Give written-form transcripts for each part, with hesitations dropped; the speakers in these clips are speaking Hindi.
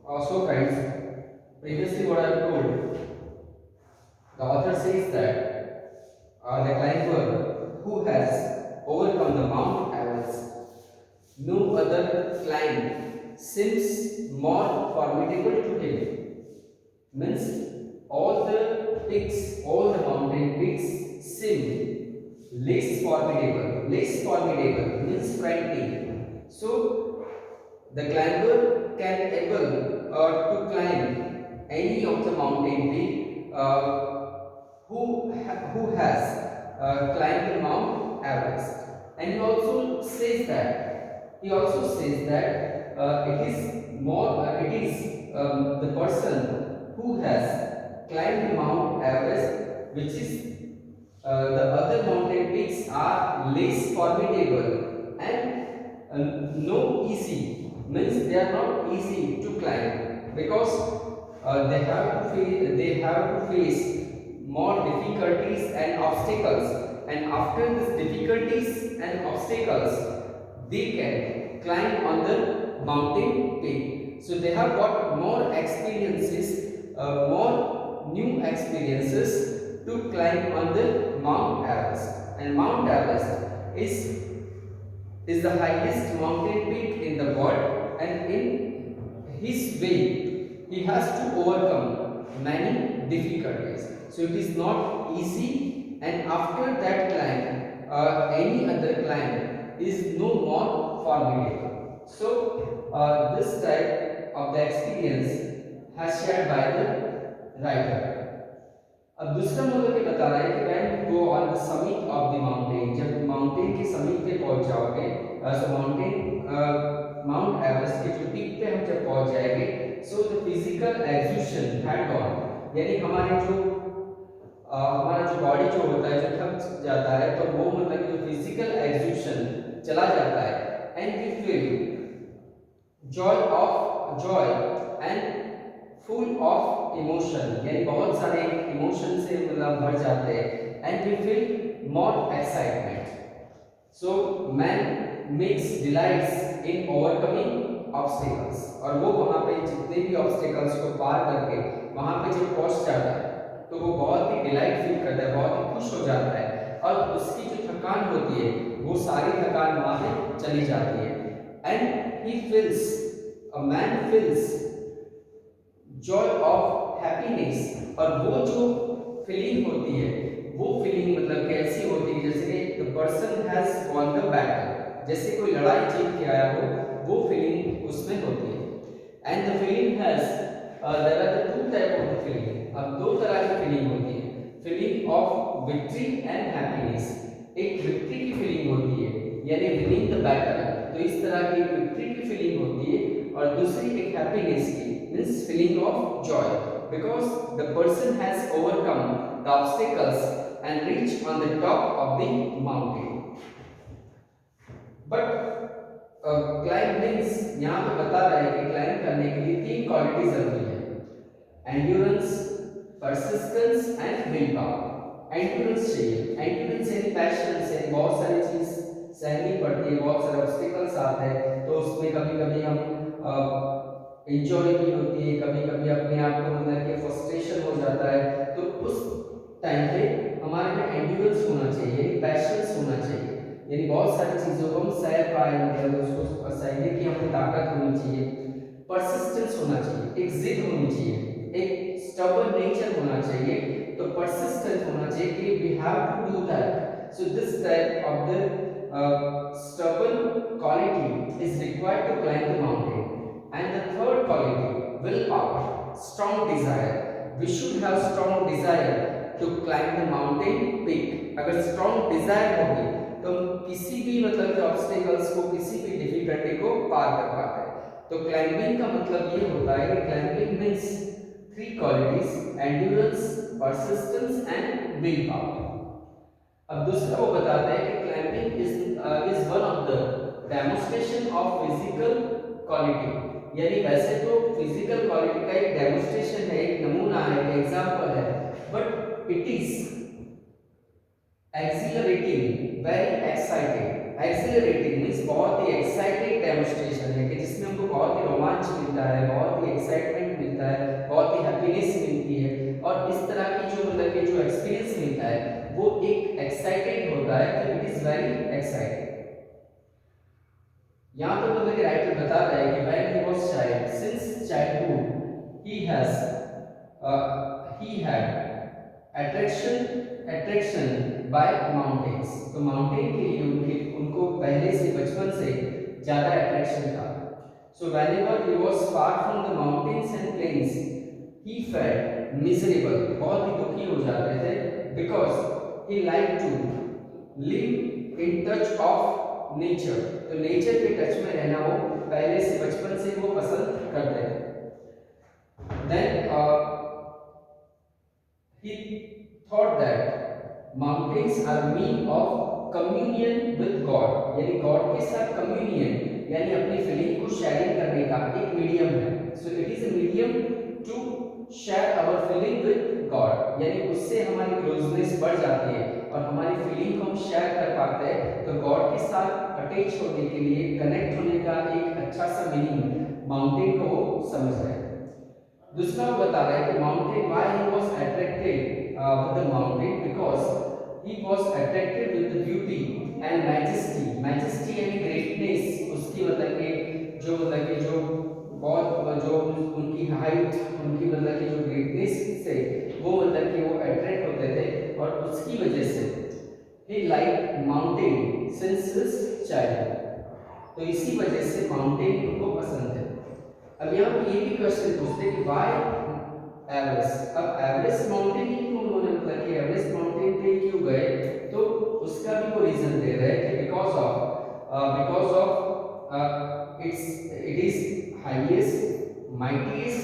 So friends, previously what I have told, the author says that the climber who has overcome the Mount Everest, no other climb seems more formidable to him. Means all the mountain peaks seem less formidable means frightening. So the climber can able to climb any of the mountain peak who has climbed the Mount Everest. And he also says that it is the person who has climbed the Mount Everest, which is the other mountain peaks are less formidable and no easy means they are not easy to climb because they have to face more difficulties and obstacles, and after these difficulties and obstacles they can climb on the mountain peak. So they have got more experiences, more new experiences to climb on the Mount Everest. And Mount Everest is the highest mountain peak in the world, and in his way he has to overcome many difficulties. So it is not easy, and after that climb, any other climb is no more formidable. So this type of the experience has shared by the writer. अब दूसरा मतलब ये बता रहा है कि when you go on the summit of the mountain, जब माउंटेन के समिट पे पहुंच जाओगे, सो माउंट एवरेस्ट के जो पीक पे हम जब पहुंच जाएंगे, so the physical exhaustion had gone, यानी हमारा जो बॉडी जो होता है जो थक जाता है, तो वो मतलब जो फिजिकल एग्जूशन चला जाता है, and we feel joy and full of emotion, यानी बहुत सारे इमोशन से मतलब भर जाते हैं, and we feel more excitement. So man makes delights in overcoming obstacles, और वो वहाँ पे जितने भी ऑब्स्टेकल्स को पार करके वहाँ पे जब पहुँच जाता है तो वो बहुत ही डिलाइट फील करता है, बहुत ही खुश हो जाता है, और उसकी जो थकान होती है वो सारी थकान वहाँ पे चली जाती है. And he feels, a man feels Joy of happiness, और वो जो फीलिंग होती है वो फीलिंग मतलब कैसी होती है, जैसे कि the person has won the battle, जैसे कोई लड़ाई जीत के आया हो, वो फीलिंग उसमें होती है. And the feeling has there are the two type of the feeling, अब दो तरह की फीलिंग होती है, feeling of victory and happiness. एक विक्ट्री की फीलिंग होती है यानी विनिंग द बैटल, तो इस तरह की विक्ट्री की फीलिंग होती है, और दूसरी एक हैप्पीनेस की means feeling of joy because the person has overcome the obstacles and reached on the top of the mountain. But climb means यहाँ पे बता रहा है कि climb करने के लिए तीन क्वालिटी जरूरी है, endurance, persistence and willpower. endurance चाहिए, endurance यानी patience, यानी बहुत सारी चीज सहनी पड़ती है, बहुत सारे ऑब्स्टिकल्स आते हैं, तो उसमें कभी कभी हम इंजॉय भी होती है, कभी कभी अपने आप को मतलब कि फ्रस्ट्रेशन हो जाता है, तो उस टाइम पे हमारे में एंड्योरेंस होना चाहिए, पैशंस होना चाहिए, यानी बहुत सारी चीज़ों को हम सह पाए, मतलब उसको सहने की हमें ताकत होनी चाहिए. परसिस्टेंस होना चाहिए, एक जिद होनी चाहिए, एक स्टबर्न नेचर होना चाहिए, तो परसिस्टेंस होना चाहिए कि we have to do that. So this type of the stubborn quality is required to climb the mountain. And the third quality, willpower, strong desire. We should have strong desire to climb the mountain peak. अगर strong desire होगी तो हम किसी भी मतलब ऑब्स्टेकल्स को, किसी भी डिफिकल्टी को पार कर पाते हैं. तो क्लाइंबिंग का मतलब ये होता है कि climbing means three qualities, endurance, persistence and will power. अब दूसरा वो बताते हैं कि climbing is one of the demonstration of physical quality, यानी वैसे तो फिजिकल क्वालिटी का एक डेमोन्स्ट्रेशन है, एक नमूना है, एक एग्जांपल है, but it is accelerating, very exciting. Accelerating means बहुत ही एक्साइटिंग डेमोन्स्ट्रेशन है कि जिसमें हमको बहुत ही रोमांच मिलता मिलता है, बहुत ही एक्साइटमेंट मिलता है, बहुत ही हैप्पीनेस मिलती है, और इस तरह की जो मतलब कि जो एक्सपीरियंस मिलता है वो एक एक्साइटेड होता है, तो इट इज वेरी एक्साइटेड। यहाँ पर मतलब राइटर बता रहा है कि when he was child, since childhood he had attraction by mountains. तो माउंटेन के लिए उनको पहले से बचपन से ज्यादा अट्रैक्शन था। So whenever he was far from the mountains and plains he felt miserable, बहुत ही दुखी हो जाते थे, because he like to live in touch of nature. तो नेचर के टच में रहना वो पहले से बचपन से वो पसंद करते थे। Then he thought that mountains are mean of communion with God, यानी गॉड के साथ कम्युनियन यानी अपनी फीलिंग को शेयरिंग करने का एक मीडियम है। So it is a medium to share our feeling with God, यानी उससे हमारी क्लोजनेस बढ़ जाती है और हमारी फीलिंग को हम शेयर कर पाते हैं। तो गॉड के साथ अटैच होने के लिए, कनेक्ट होने का एक अच्छा सा मीनिंग माउंटेन को समझ रहे हैं। दूसरा वो बता रहा है कि mountain, why he was attracted with the mountain, because he was attracted with the beauty and majesty. Majesty यानी ग्रेटनेस, उसकी मतलब कि जो बहुत जो उनकी हाइट, उनकी मतलब कि जो ग्रेटनेस से वो मतलब कि वो अट्रैक्ट होते थे, और उसकी वजह से ही like mountain since his childhood. तो इसी वजह से माउंटेन उनको पसंद है। अब यहाँ पे ये भी क्वेश्चन पूछते हैं कि व्हाई एवरेस्ट। अब एवरेस्ट माउंटेन ही क्यों उन्होंने मतलब कि एवरेस्ट माउंटेन पे क्यों गए, तो उसका भी वो रीजन दे रहे हैं कि because of it is highest, mightiest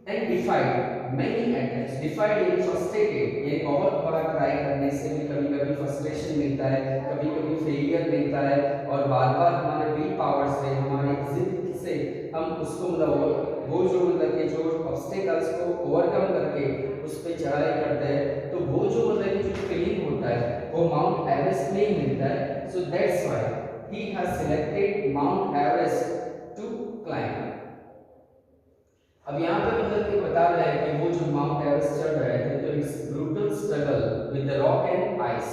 and defied many attacks. Defied यानी फ्रस्ट्रेटेड, ये बहुत बड़ा ट्राई करने से भी कभी कभी फ्रस्ट्रेशन मिलता है, कभी कभी फेलियर मिलता है, और बार बार हमारे विल पावर से, हमारे जिद से हम उसको मतलब वो जो मतलब कि जो ऑब्स्टेकल्स को ओवरकम करके उस पर चढ़ाई करते हैं, तो वो जो मतलब कि जो फीलिंग होता है वो माउंट एवरेस्ट में ही मिलता है। So that's why he has selected Mount Everest to climb. अब यहाँ पे मतलब कि बता रहा है कि वो जो माउंट एवरेस्ट चढ़ रहे थे, तो it's brutal struggle with the rock and ice,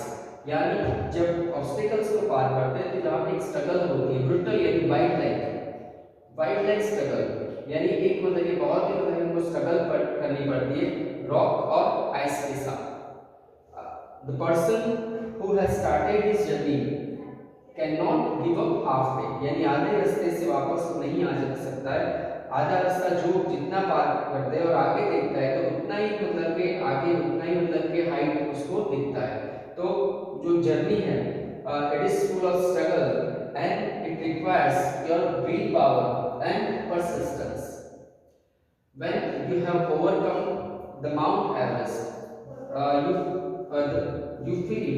यानी जब ऑब्स्टेकल्स को पार करते हैं तो जहाँ पे एक स्ट्रगल होती है, ब्रूटल यानी वाइल्ड लाइक स्ट्रगल, यानी एक मतलब कि बहुत ही मतलब उनको स्ट्रगल करनी पड़ती है रॉक और आइस के साथ। The person who has started his journey can not give up half way, यानी आधे रास्ते से वापस नहीं आ जा सकता है। आधा रास्ता जो जितना पार करते हैं और आगे देखता है, तो उतना ही मतलब कि आगे उतना ही मतलब कि हाइट उसको दिखता है। तो जो जर्नी है it is full of struggle and it requires your will power and persistence. When you have overcome the Mount Everest, you feel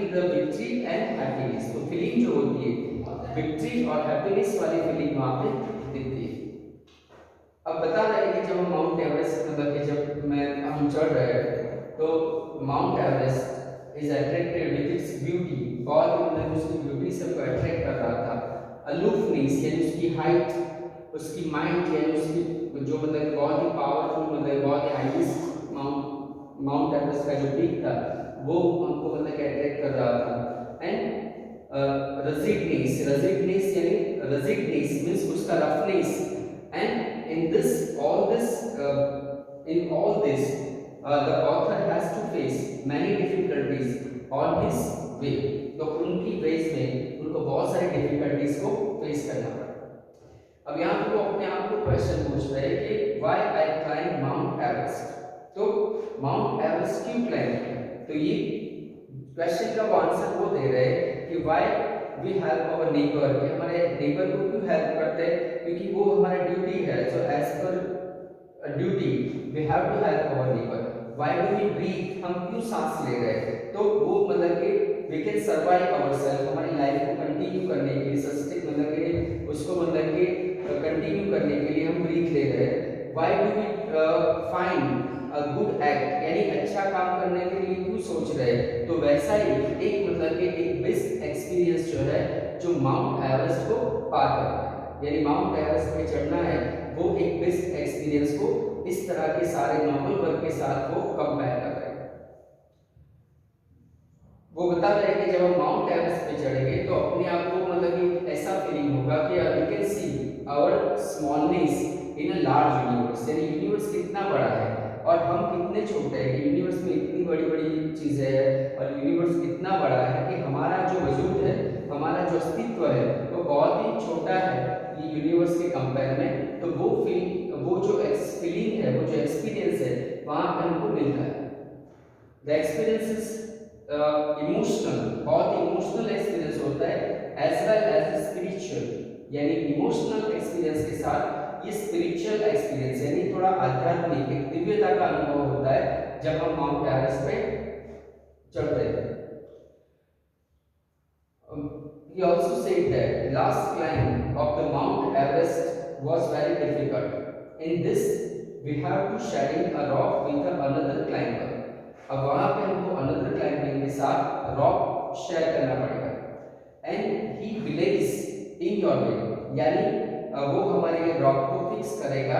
the victory and happiness. तो फीलिंग जो होती है विक्ट्री और हैप्पीनेस वाली फीलिंग वहाँ पे दिखती है। अब बता रहे हैं कि जब हम माउंट एवरेस्ट मतलब कि जब हम चढ़ रहे हैं, तो mount Everest is attracted with its beauty, बहुत ही मतलब उसकी ब्यूटी सबको अट्रैक्ट कर रहा था। अलूफनेस यानी उसकी हाइट, उसकी माइंड यानी उसकी जो मतलब बहुत ही पावरफुल मतलब बहुत ही हाईएस्ट माउंट एवरेस्ट का जो पीक था वो हमको मतलब अट्रैक्ट कर रहा था। एंड रजिडनेस मींस उसका roughness, and in all this the author has to face many difficulties on his way. तो उनकी वेज में उनको बहुत सारी डिफिकल्टीज को फेस करना पड़ा। अब यहाँ पे वो अपने आप को क्वेश्चन पूछ रहे हैं कि why I climb mount Everest. तो माउंट एवरेस्ट क्यों क्लाइंब किया, तो ये क्वेश्चन का आंसर वो दे रहे हैं कि why we help our neighbour, कि हमारे नेबर को क्यों हेल्प करते हैं, क्योंकि वो हमारा ड्यूटी है। So as per duty we have to help our neighbour. Why do we breathe, हम क्यों सांस ले रहे हैं, तो वो मतलब कि वी कैन सर्वाइव आवरसेल्फ, हमारी लाइफ को कंटिन्यू करने के लिए, सस्टेन मतलब कि उसको मतलब कि कंटिन्यू करने के लिए हम ब्रीथ ले रहे हैं। Why do we find a good act, यानी अच्छा काम करने के लिए क्यों सोच रहे हैं, तो वैसा ही एक मतलब कि एक बेस्ट एक्सपीरियंस जो है जो माउंट एवरेस्ट को पार करता है। यानी माउंट एवरेस्ट पे चढ़ना है, वो एक बेस्ट एक्सपीरियंस को इस तरह के सारे नॉर्मल वर्क के साथ वो कंपेयर कर रहे हैं। वो बता रहे हैं कि जब हम माउंट एवरेस्ट पे चढ़ेंगे तो अपने आप को मतलब कि ऐसा फीलिंग होगा कि you can see our smallness in a large universe, यानी यूनिवर्स कितना बड़ा है और हम कितने छोटे हैं। यूनिवर्स में इतनी बड़ी बड़ी चीज़ें हैं और यूनिवर्स इतना बड़ा है कि हमारा जो वजूद है, हमारा जो अस्तित्व है, वो बहुत ही छोटा है ये यूनिवर्स के कंपेयर में। तो वो जो फीलिंग है, वो जो एक्सपीरियंस है, वहाँ पे हमको मिलता है। द एक्सपीरियंस इमोशनल, बहुत इमोशनल एक्सपीरियंस होता है, एज वेल एज स्पिरिचुअल, यानी इमोशनल एक्सपीरियंस के साथ ये स्पिरिचुअल एक्सपीरियंस यानी थोड़ा आध्यात्मिक एक दिव्यता का अनुभव होता है जब हम माउंट एवरेस्ट पे चढ़ते हैं। He also said that last climb of the Mount Everest was very difficult. In this, we have to sharing a rock with another climber. अब वहाँ पे हमको another climbing के साथ rock share करना पड़ेगा। And he believes in your way, यानी वो हमारे लिए rock को fix करेगा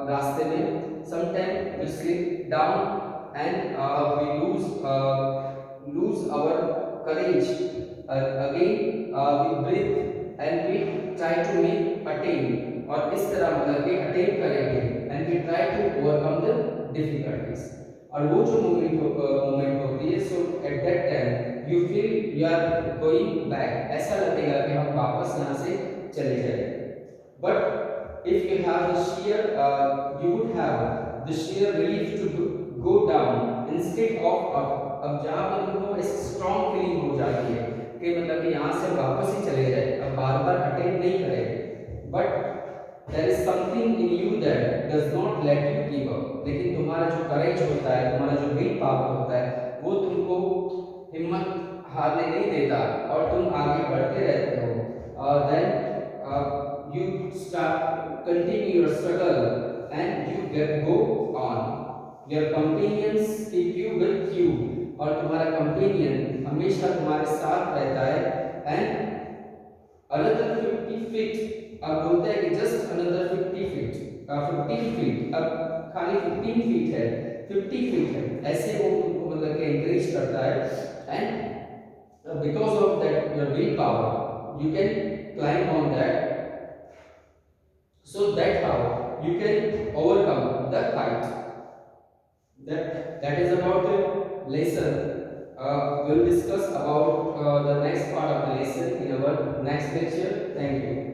रास्ते में। Sometimes we slip down and we lose our courage. Again we breathe and we try to make attain, और इस तरह मतलब कि attain करेंगे and we try to overcome the difficulties। और वो जो मोमेंट होती है, so at that time you feel you are going back, ऐसा लगेगा कि हम वापस यहाँ से चले जाए। But if you have the sheer you would have the sheer relief to go down instead of up। अब जहाँ पर तुमको ऐसी स्ट्रॉन्ग फीलिंग हो जाती है कि मतलब कि यहाँ से वापस ही चले जाए, अब बार बार अटेंड नहीं करें, but there is something in you that does not let you give up। लेकिन तुम्हारा जो करेज होता है, तुम्हारा जो विल पावर होता है, वो तुमको हिम्मत हारने नहीं देता और तुम आगे बढ़ते रहते हो। और then you start continue your struggle and you get go on। your companions keep you with you, और तुम्हारा कंपेनियन हमेशा तुम्हारे साथ रहता है। एंड another 50 feet, अब बोलते हैं कि जस्ट अनदर 50 फीट, 15 फीट, अब खाली 15 फीट है, 50 फीट है, ऐसे वो उनको मतलब कि एनकरेज करता है। And because of that your will power you can climb on that, so that how you can overcome the height. That is about the lesson. We will discuss about the next part of the lesson in our next lecture. Thank you.